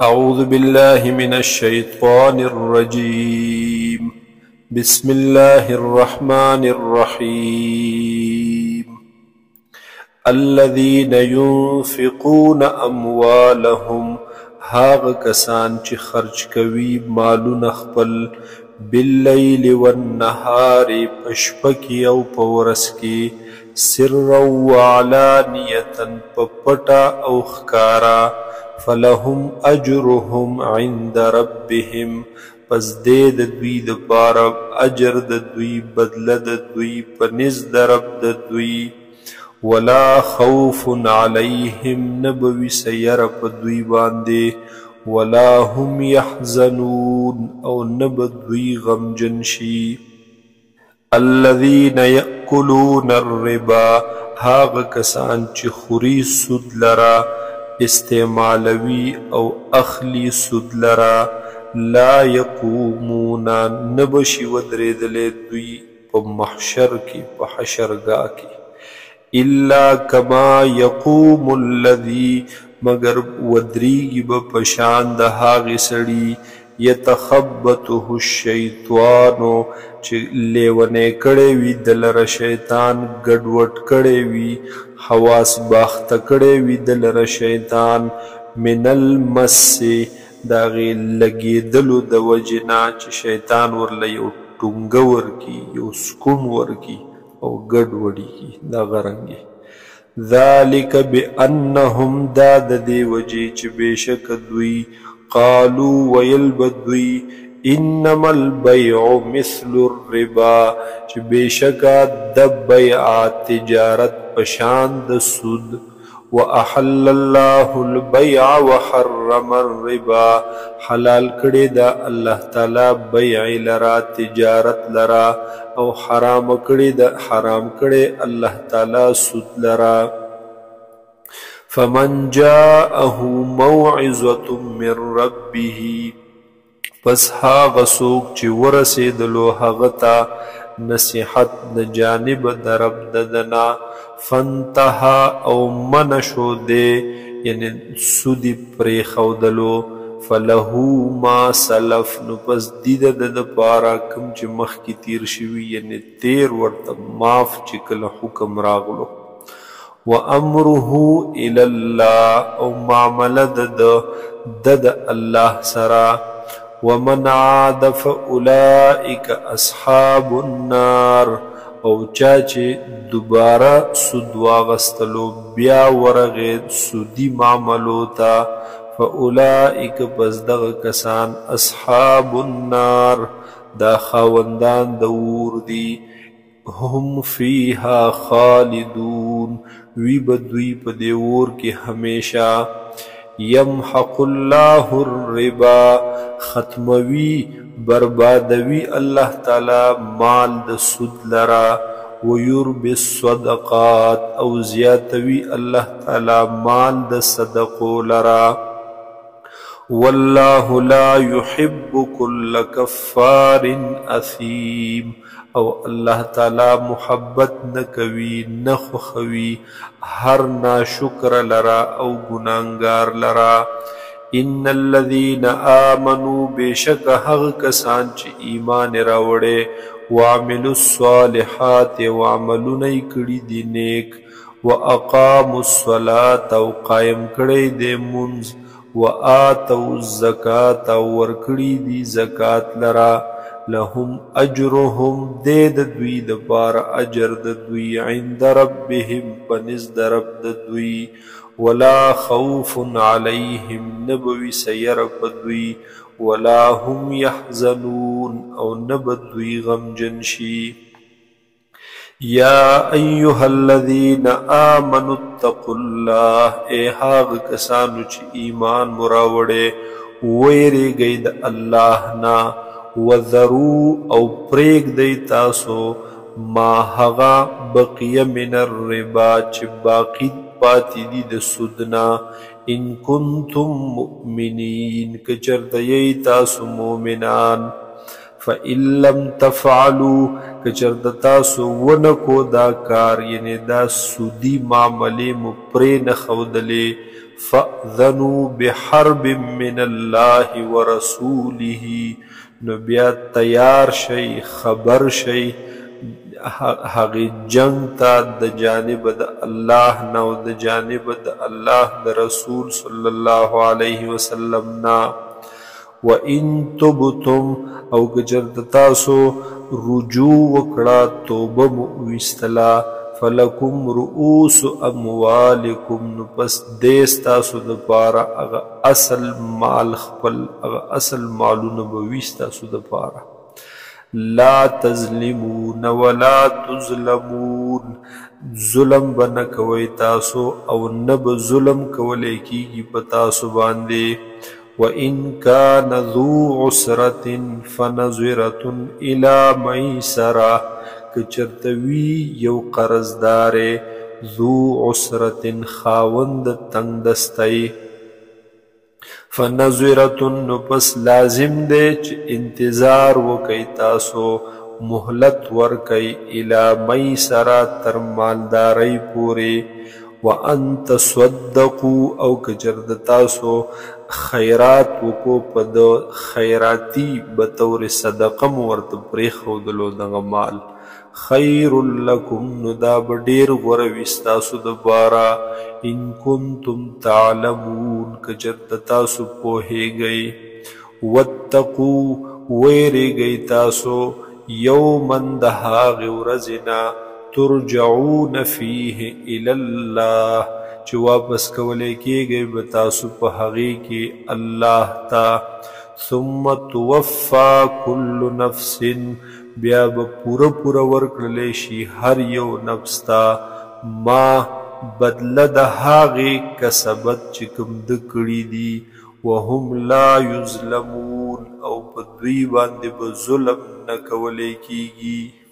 أعوذ بالله من الشيطان الرجيم. بسم الله الرحمن الرحيم. الذين ينفقون أموالهم هاغ کسان چې خرج کوي مالونه خپل باللیل والنهار پشپکی او پورسکی سرا وعلانیتا پپٹا او خکارا فلهم اجرهم عند ربهم پس دې د دوی دپاره اجر د دوی بدله د دوی په نزد د رب د دوی ولا خوف علیهم نبوي سیر په دوی باندې ولا هم يحزنون او نب دوی غمجن شي الذين يأكلون الربا هاغ کسان چې خوري سود لرا استعمالوي او اخلی سود لرا لا يقومون نبشي ودرېدلې دوی په محشر کې په حشرګاه کې الا كما يقوم الذي مگر ودريږي به پشان د هاغې سړي يتخبطه الشيطان چې لیونی کړی وي دلره شیطان ګډوډ کړی وي حواس باخته کړی وي دلره شیطان من المس د هغې لګېدلو د وجې نه چې شیطان ورله یو ټونګه ورکي یو سکون ورکي او ګډوډي کی دا غرنګي ذالک بانهم دا د دې وجې چې بېشک دوی قالو ویل به دوی انما البیع مثل الربا چې بېشکه د بیع تجارت پشان د سود واحل الله البيع وحرم الربا حلال کړي دا الله تعالی بیع لرا تجارت لرا او حرام کړي الله تعالی سود لرا فمن جاءه موعظة من ربه پس هاغه څوک چې ورسېدلو هغه ته نصیحت د جانب د رب ددنا فانتها او منشو دے یعنی سودی پریخودلو فله ما سلف نو پس دید د پارا کم چې مخ کی تیر شوی یعنی تیر ورته معاف چې کله حکم راغلو وامره الى الله او معامله د الله سرا ومن عاد فاولئک اصحاب النار او چا چې دوباره سود واغستلو بیا ورغې سودی معاملو ته فاولئک پس دغه کسان اصحاب النار دا خاوندان د اور دي هم فیها خالدون وی بدوی په دې اور کې همیشه یمحق الله الربا ختموي بربادوي الله تعالی مال د سود لرا ويربي الصدقات او زیاتوي الله تعالی مال د صدقو لرا والله لا يحب كل كفار اثيم او الله تعالی محبت نکوي نخوخوي هر ناشکر لرا او گناهگار لرا ان الذين آمنوا بشک هغه کسان چې ایمان راوړي وعملوا الصالحات وعملونه کړي دي نیک واقاموا الصلاة او قائم کړي دي منځ وآتوا الزکات او ورکړي دي زکات لرا لهم اجرهم د دوی د بار اجر د دوی عند ربهم پنځ د رب د دوی ولا خوف عليهم نبوي سیر پدوی ولا هم يحزنون او نبدوی غمجن شي یا ایها الذين آمنوا اتقوا الله اے هاغ کسانو چې ایمان مراوړې ویریږئ د الله نه وذروا او پریږ دی تاسو ما هغه بقیه من الربا چې باقی پاتې دي د سودنا ان کنتم مؤمنین که چرته یی تاسو مؤمنان فإن لم تفعلوا کچرته تاسو ونکو دا کار یعنی دا سودی معاملې مو پرې نه ښودلې فأذنوا بحرب من الله ورسوله نو بیا تیار شئ خبر شئ هغې جنگ ته د جانب د الله نه او د جانب د الله د رسول صلی الله علیه وسلم نه وَإِن تُبْتُمْ او کچرته تاسو رجوع وکړه توبه مو ویستله فلکم رؤوس اموالکم نو پس دې ستاسو دپاره هغه اصل مال خپل هغه اصل مالونه به وي ستاسو دپاره لا تظلمون ولا تظلمون ظلم به نه کوئ تاسو او نه به ظلم کولی کېږي په تاسو باندې وَإِن كَانَ ذُو عُسْرَةٍ فَنَظِرَةٌ إِلَى مَيْسَرَةٍ کچرته وي یو قرضدار ذو عسرة خاوند تنگ دستی فنظرة نو پس لازم دی چې انتظار وکئ تاسو مهلت ورکئ إلى مَيْسَرَةٍ تر مالدارۍ پورې وَأَن تَصَدَّقُوا او کچرته تاسو خیرات وکو په د خیراتی بطور صدقه مو ورته پرېښودلو دغه مال خیر لکم نو دا به ډېر غوره وي ستاسو دپاره ان کنتم تعلمون که چېرته تاسو پوهیږئ واتقوا ویریږئ تاسو یوما د هغې ورځې نه ترجعون فیه الی الله چې واپس کولی کېږئ به تاسو په هغې کې الله ته ثم توفا کل نفس بیا به پوره ورکړلی شي هر یو نفس ته ما بدله د هغې کسبت چې کوم ده کړي دي وهم لا یظلمون او په دوی باندې به ظلم نه کولی کېږي